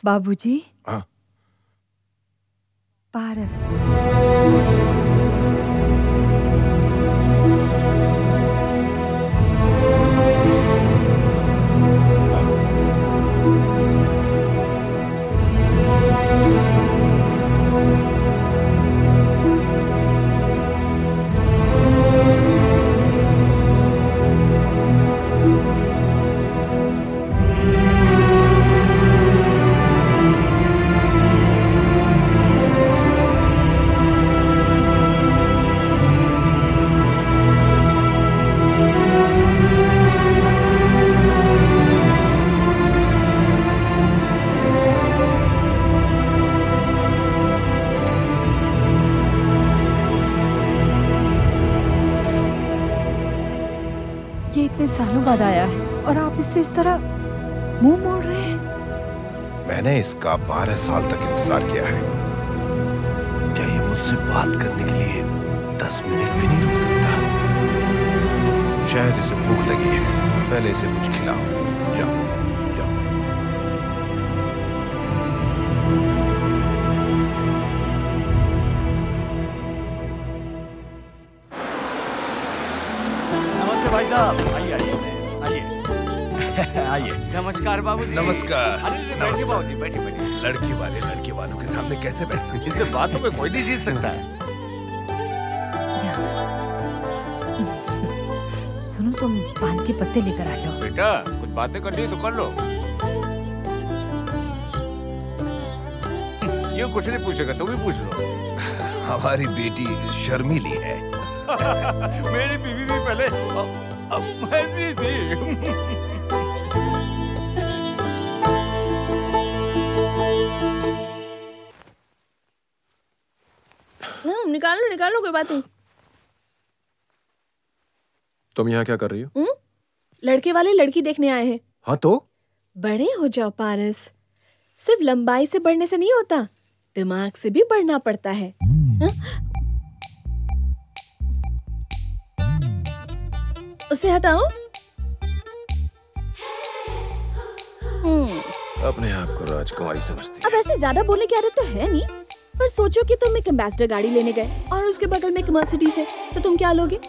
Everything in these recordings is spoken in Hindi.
बाबूजी। हाँ। पारस। सालों बाद आया है और आप इससे इस तरह मुंह मोड़ रहे हैं। मैंने इसका 12 साल तक इंतजार किया है। क्या ये मुझसे बात करने के लिए 10 मिनट भी नहीं रुक सकता? शायद इसे भूख लगी है। पहले इसे कुछ खिलाओ। जाओ जाओ। नमस्ते भाई साहब। आइए आइए। नमस्कार बाबूजी। नमस्कार। बैठिए बाबूजी, बैठिए। लड़की वाले लड़के वालों के सामने कैसे बैठ सकते? इनसे बातों में कोई नहीं जीत सकता है। सुनो, तुम पान के पत्ते लेकर आ जाओ। बेटा कुछ बातें करनी है तो कर लो। ये कुछ नहीं पूछेगा, तुम ही पूछ लो। हमारी बेटी शर्मीली है। मेरी बीवी भी पहले ऐसी थी। निकालो कोई बात नहीं। तुम यहाँ क्या कर रही हो? लड़के वाले लड़की देखने आए हैं। हाँ तो बड़े हो जाओ पारस। सिर्फ लंबाई से बढ़ने से नहीं होता, दिमाग से भी बढ़ना पड़ता है। उसे हटाओ। अपने आप को राजकुमारी समझती है। अब ऐसे ज्यादा बोलने की आदत तो है नहीं, पर सोचो कि तुम एक एम्बेसडर गाड़ी लेने गए और उसके बगल में एक मर्सिडीज है, तो तुम क्या लोगे?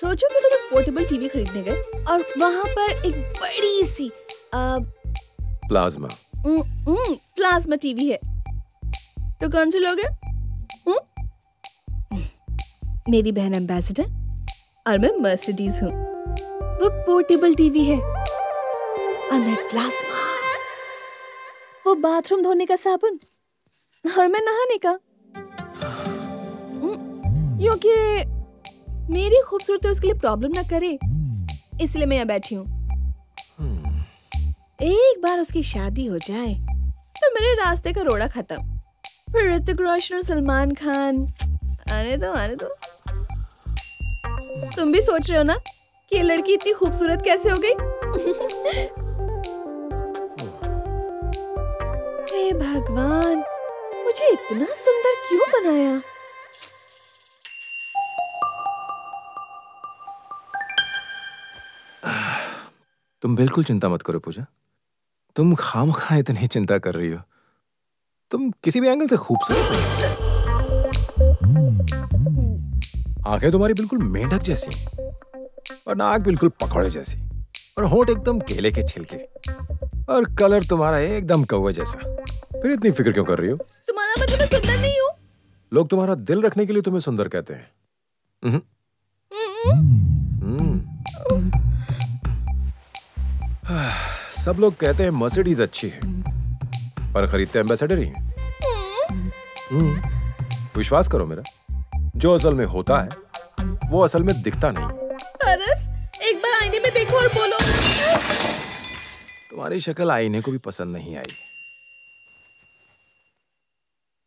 सोचो कि तुम एक पोर्टेबल टीवी खरीदने गए और वहाँ पर एक बड़ी सी प्लाज्मा टीवी है, तो कौन से लोगे? मेरी बहन एम्बेसडर और मैं मर्सिडीज हूँ। वो पोर्टेबल टीवी है और मैं प्लाज्मा। वो बाथरूम धोने का साबुन और मैं नहाने का। क्योंकि मेरी खूबसूरती उसके लिए प्रॉब्लम ना करे, इसलिए मैं यहाँ बैठी हूँ। एक बार उसकी शादी हो जाए तो मेरे रास्ते का रोड़ा खत्म। फिर ऋतिक रोशन और सलमान खान, आने दो। तुम भी सोच रहे हो ना कि ये लड़की इतनी खूबसूरत कैसे हो गई? हे भगवान, मुझे इतना सुंदर क्यों बनाया? तुम बिल्कुल चिंता मत करो पूजा। तुम खामखा इतनी चिंता कर रही हो। तुम किसी भी एंगल से खूबसूरत नहीं। आंखें तुम्हारी बिल्कुल मेंढक जैसी और नाक बिल्कुल पकौड़े जैसी और होंठ एकदम केले के छिलके और कलर तुम्हारा एकदम कौवे जैसा। फिर इतनी फिक्र क्यों कर रही हो? तुम्हारा मतलब मैं सुंदर नहीं हूँ? लोग तुम्हारा दिल रखने के लिए तुम्हें सुंदर कहते हैं। सब लोग कहते हैं मर्सिडीज अच्छी है, पर खरीदते एम्बेसडर ही हैं। विश्वास करो मेरा, जो असल में होता है वो असल में दिखता नहीं। पारस, एक बार आईने में देखो और बोलो। तुम्हारी शक्ल आईने को भी पसंद नहीं आई।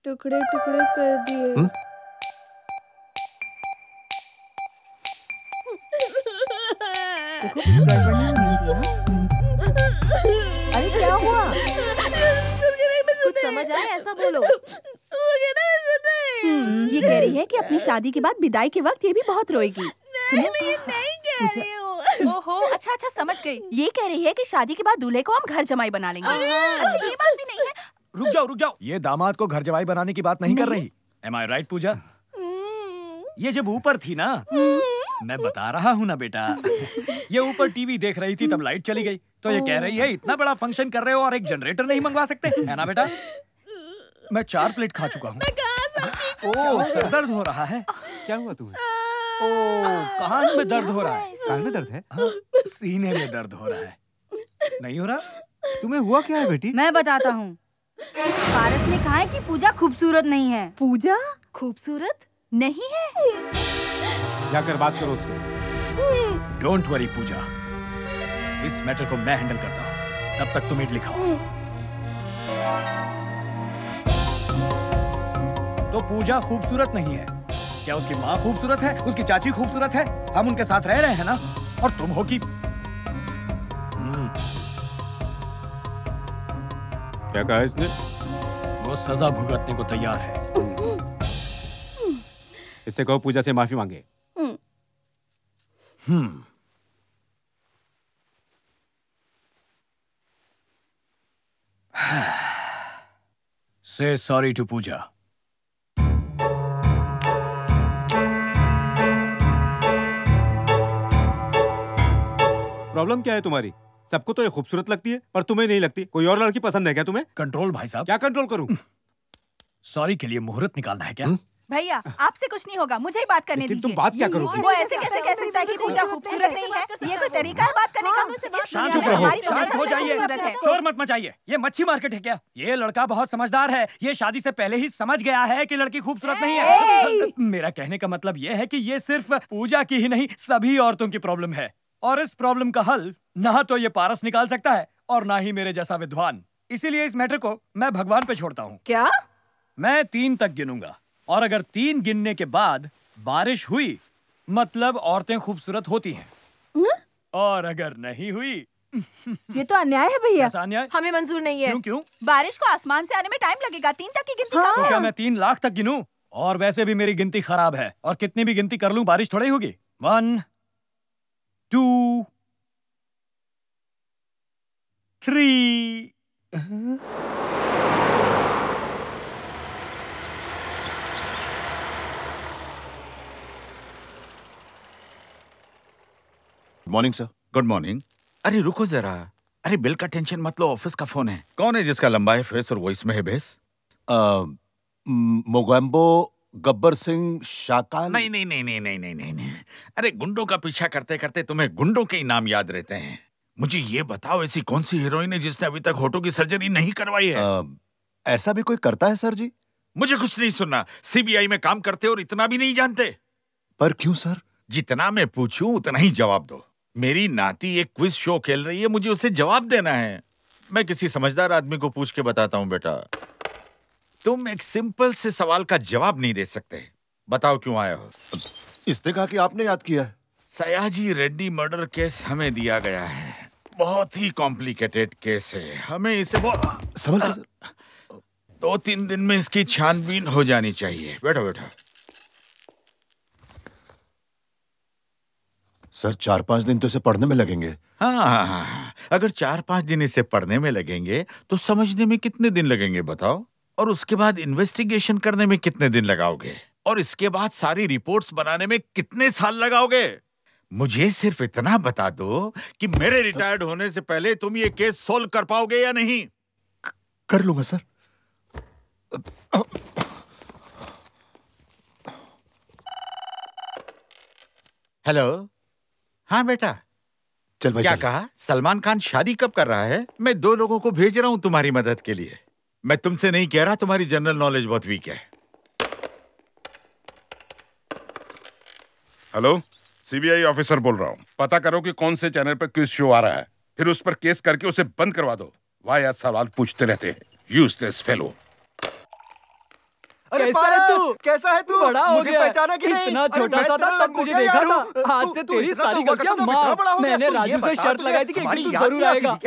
टुकड़े टुकड़े कर दिए। अरे क्या हुआ? कुछ समझ आए ऐसा बोलो। ये कह रही है कि अपनी शादी के बाद विदाई के वक्त ये भी बहुत रोएगी। नहीं कह रही हूँ। ओहो, अच्छा समझ गई। ये कह रही है कि शादी के बाद दूल्हे को हम घर जमाई बना लेंगे। अच्छा, ये बात भी नहीं है। रुक जाओ। ये दामाद को घर जमाई बनाने की बात नहीं कर रही। Am I right, पूजा? ये जब ऊपर थी ना, मैं बता रहा हूँ ना बेटा, ये ऊपर टीवी देख रही थी तब लाइट चली गई, तो ये कह रही है इतना बड़ा फंक्शन कर रहे हो और एक जनरेटर नहीं मंगवा सकते, है ना बेटा? मैं 4 प्लेट खा चुका हूँ। ओह, सर दर्द हो रहा है। क्या हुआ तुम्हें? ओह, कान में दर्द हो रहा है। कान में दर्द है? सीने में दर्द हो रहा है। नहीं हो रहा? तुम्हें हुआ क्या है बेटी? मैं बताता हूँ। पारस ने कहा है कि पूजा खूबसूरत नहीं है। पूजा खूबसूरत नहीं है? जाकर बात करो उससे। डोंट वरी पूजा, इस मैटर को मैं हैंडल करता हूँ। तब तक तुम इडली खाओ। तो पूजा खूबसूरत नहीं है? क्या उसकी माँ खूबसूरत है? उसकी चाची खूबसूरत है? हम उनके साथ रह रहे हैं ना? और तुम हो कि क्या कहा इसने? वो सजा भुगतने को तैयार है। इससे कहो पूजा से माफी मांगे। Say sorry to Pooja. Problem क्या है तुम्हारी? सबको तो ये खूबसूरत लगती है पर तुम्हें नहीं लगती। कोई और लड़की पसंद है क्या तुम्हें? कंट्रोल भाई साहब। क्या कंट्रोल करूं? सॉरी के लिए मुहूर्त निकालना है क्या? भैया, आपसे कुछ नहीं होगा, मुझे ही बात करने दीजिए। तुम बात क्या करोगी? वो ऐसे कैसे कह सकता है कि पूजा खूबसूरत नहीं है? ये कोई तरीका है बात करने का? शांत रहो, शांत हो जाइए, शोर मत मचाइए। ये मच्छी मार्केट है क्या? ये लड़का बहुत समझदार है। ये शादी से पहले ही समझ गया है कि लड़की खूबसूरत नहीं है। मेरा कहने का मतलब ये है कि ये सिर्फ पूजा की ही नहीं, सभी औरतों की प्रॉब्लम है। और इस प्रॉब्लम का हल ना तो ये पारस निकाल सकता है और ना ही मेरे जैसा विद्वान। इसीलिए इस मैटर को मैं भगवान पे छोड़ता हूँ। क्या? मैं 3 तक गिनूंगा और अगर 3 गिनने के बाद बारिश हुई मतलब औरतें खूबसूरत होती हैं। और अगर नहीं हुई ये तो अन्याय है भैया। ऐसा अन्याय? हमें मंजूर नहीं है। क्यों? बारिश को आसमान से आने में टाइम लगेगा। 3 तक की गिनती तो क्या मैं 3 लाख तक गिनूं? और वैसे भी मेरी गिनती खराब है और कितनी भी गिनती कर लूं बारिश थोड़ी होगी। 1 2 3 मॉर्निंग सर। Good morning. अरे रुको जरा। अरे बिल का टेंशन मत लो, ऑफिस का फोन है। कौन है जिसका लंबा है फेस और वॉइस में है बेस? मोगैम्बो गब्बर सिंह शाकाल। नहीं नहीं नहीं नहीं नहीं नहीं नहीं। अरे गुंडों का पीछा करते करते तुम्हें गुंडों के ही नाम याद रहते हैं। मुझे ये बताओ, ऐसी कौन सी हीरोइन है जिसने अभी तक होठों की सर्जरी नहीं करवाई है? ऐसा भी कोई करता है सर जी? मुझे कुछ नहीं सुनना। सीबीआई में काम करते और इतना भी नहीं जानते? पर क्यों सर? जितना मैं पूछूं उतना ही जवाब दो। मेरी नाती एक क्विज शो खेल रही है, मुझे उसे जवाब देना है। मैं किसी समझदार आदमी को पूछ के बताता हूं बेटा। तुम एक सिंपल से सवाल का जवाब नहीं दे सकते। बताओ क्यों आया हो? इसने कहा कि आपने याद किया है। सयाजी रेड्डी मर्डर केस हमें दिया गया है। बहुत ही कॉम्प्लिकेटेड केस है। हमें इसे 2-3 दिन में इसकी छानबीन हो जानी चाहिए। बैठो बैठो। सर 4-5 दिन तो इसे पढ़ने में लगेंगे। हाँ, अगर 4-5 दिन इसे पढ़ने में लगेंगे तो समझने में कितने दिन लगेंगे बताओ? और उसके बाद इन्वेस्टिगेशन करने में कितने दिन लगाओगे? और इसके बाद सारी रिपोर्ट्स बनाने में कितने साल लगाओगे? मुझे सिर्फ इतना बता दो कि मेरे रिटायर्ड होने से पहले तुम ये केस सोल्व कर पाओगे या नहीं? कर लूंगा सर। हेलो। हाँ बेटा। चल भाई। क्या कहा? सलमान खान शादी कब कर रहा है? मैं 2 लोगों को भेज रहा हूं तुम्हारी मदद के लिए। मैं तुमसे नहीं कह रहा, तुम्हारी जनरल नॉलेज बहुत वीक है। हेलो, सीबीआई ऑफिसर बोल रहा हूँ। पता करो कि कौन से चैनल पर क्विज शो आ रहा है, फिर उस पर केस करके उसे बंद करवा दो। वाहियात सवाल पूछते रहते हैं, यूजलेस फेलो। अरे कैसा है तू? बड़ा हो मुझे गया। पहचाना कि नहीं? इतना छोटा सा था तब मुझे देखा था। आज से तेरी सारी गलतियां माफ। मैंने राजू से शर्त लगाई थी कि एक दिन तू जरूर आएगा।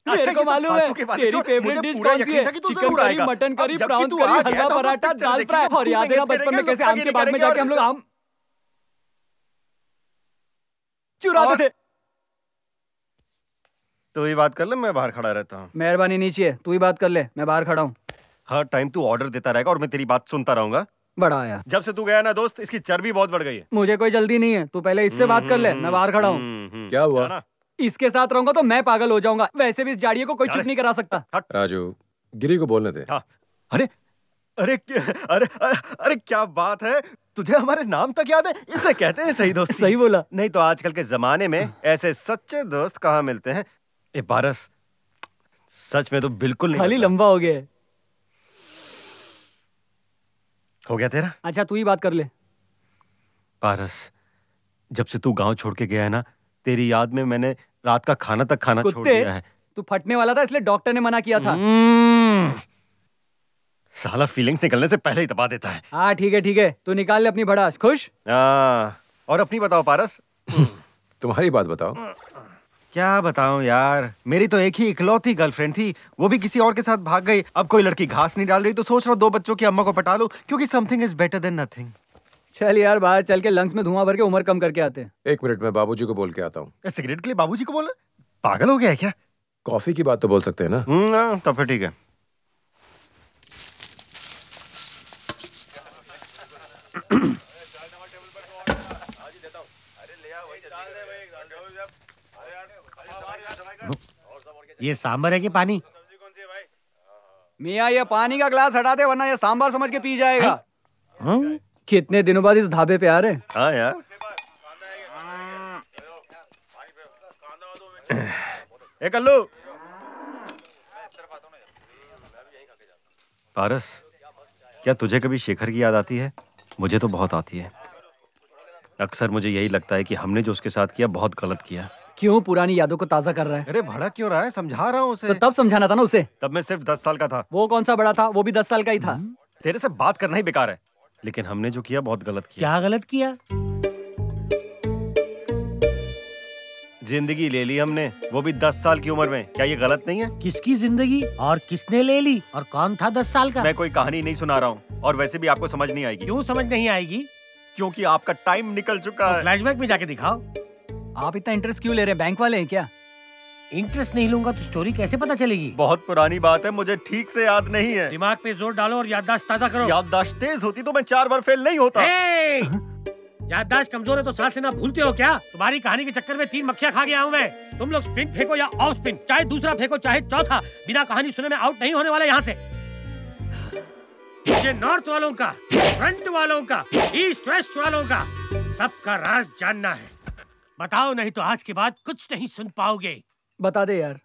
मेरे को मालूम है तेरी फेवरेट डिश कौन सी है? Chicken curry, mutton curry, prawns करी, हलवा पराठा, दाल फ्राई। और याद है ना बचपन में कैसे आम के बाग में जाके हम लोग आम चुराते थे। तो ही बात कर ले, मैं बाहर खड़ा रहता हूँ। मेहरबानी नहीं चाहिए, तू ही बात कर ले, मैं बाहर खड़ा हूँ। हर टाइम तू ऑर्डर देता रहेगा और मैं तेरी बात सुनता रहूंगा। बड़ा आया। जब से तू गया ना दोस्त, इसकी चर्बी बहुत बढ़ गई है। मुझे कोई जल्दी नहीं है, तू पहले इससे बात कर ले, मैं बाहर खड़ा हूँ। क्या हुआ? इसके साथ रहूंगा तो मैं पागल हो जाऊंगा। वैसे भी इस जाड़िए को कोई चुप नहीं करा सकता। राजू, गिरी को बोलने दे। अरे अरे अरे अरे क्या बात है, तुझे हमारे नाम तक याद है? इसे कहते हैं सही दोस्त। सही बोला। नहीं तो आजकल के जमाने में ऐसे सच्चे दोस्त कहाँ मिलते हैं। ए पारस, सच में तो बिल्कुल नहीं। खाली लंबा हो गया। हो गया तेरा? अच्छा तू ही बात कर ले। पारस, जब से तू गांव छोड़ के गया है ना, तेरी याद में मैंने रात का खाना तक खाना छोड़ दिया है। तू फटने वाला था इसलिए डॉक्टर ने मना किया था। साला फीलिंग्स निकलने से पहले ही दबा देता है। हाँ ठीक है, तू निकाल ले अपनी भड़ास। खुश? और अपनी बताओ पारस। तुम्हारी बात बताओ। क्या बताऊं यार, मेरी तो एक ही इकलौती गर्लफ्रेंड थी, वो भी किसी और के साथ भाग गई। अब कोई लड़की घास नहीं डाल रही तो सोच रहा हूं 2 बच्चों की अम्मा को पटा लूं, क्योंकि something is better than nothing. चल यार, बाहर चल के लंग्स में धुआं भर के उम्र कम करके आते हैं। 1 मिनट में बाबूजी को बोल के आता हूँ। सिगरेट के लिए बाबूजी को बोलना? पागल हो गया है क्या? कॉफी की बात तो बोल सकते हैं ना। तब फिर ठीक है। ये सांबर है कि पानी? मियाँ ये पानी का ग्लास हटा दे वरना ये सांबर समझ के पी जाएगा। कितने दिनों बाद इस ढाबे पे आ रहे? हाँ यार। ए कल्लू। पारस, क्या तुझे कभी शेखर की याद आती है? मुझे तो बहुत आती है। अक्सर मुझे यही लगता है कि हमने जो उसके साथ किया बहुत गलत किया। क्यों पुरानी यादों को ताजा कर रहा है? अरे भड़क क्यों रहा है? समझा रहा हूँ उसे। तो तब समझाना था ना उसे। तब मैं सिर्फ 10 साल का था। वो कौन सा बड़ा था? वो भी 10 साल का ही था। तेरे से बात करना ही बेकार है। लेकिन हमने जो किया बहुत गलत किया। क्या गलत किया? जिंदगी ले ली हमने, वो भी 10 साल की उम्र में। क्या ये गलत नहीं है? किसकी जिंदगी और किसने ले ली और कौन था 10 साल का? मैं कोई कहानी नहीं सुना रहा हूँ, और वैसे भी आपको समझ नहीं आएगी। क्यों समझ नहीं आएगी? क्योंकि आपका टाइम निकल चुका है। फ्लैशबैक में जाके दिखाओ। आप इतना इंटरेस्ट क्यों ले रहे हैं? बैंक वाले हैं क्या? इंटरेस्ट नहीं लूंगा तो स्टोरी कैसे पता चलेगी? बहुत पुरानी बात है, मुझे ठीक से याद नहीं है। दिमाग पे जोर डालो और याददाश्त ताजा करो। याददाश्त तेज होती तो मैं 4 बार फेल नहीं होता। याददाश्त कमजोर है तो सांस लेना भूलते हो क्या? तुम्हारी कहानी के चक्कर में 3 मक्खियां खा गया हूँ मैं। तुम लोग स्पिन फेंको या ऑफ स्पिन, चाहे दूसरा फेंको चाहे चौथा, बिना कहानी सुने मैं आउट नहीं होने वाला यहाँ से। मुझे नॉर्थ वालों का, फ्रंट वालों का, ईस्ट वेस्ट वालों का सबका राज जानना है। बताओ, नहीं तो आज के बाद कुछ नहीं सुन पाओगे। बता दे यार।